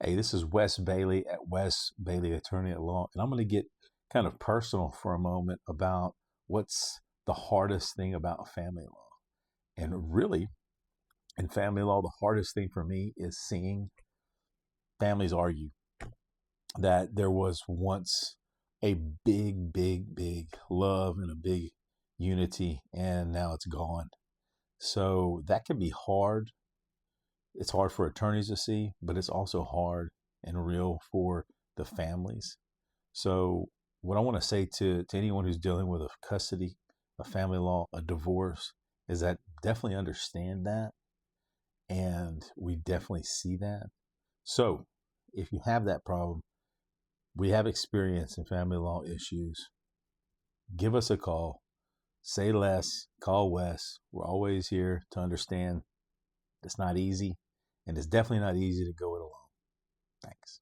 Hey, this is Wes Bailey at Wes Bailey Attorney at Law, and I'm going to get kind of personal for a moment about what's the hardest thing about family law. And really, in family law, the hardest thing for me is seeing families argue. That there was once a big, big, big love and a big unity, and now it's gone. So that can be hard. It's hard for attorneys to see, but it's also hard and real for the families. So, what I want to say to anyone who's dealing with a custody, a family law, a divorce, is that definitely understand that. And we definitely see that. So, if you have that problem, we have experience in family law issues. Give us a call. Say less. Call Wes. We're always here to understand it's not easy. And it's definitely not easy to go it alone. Thanks.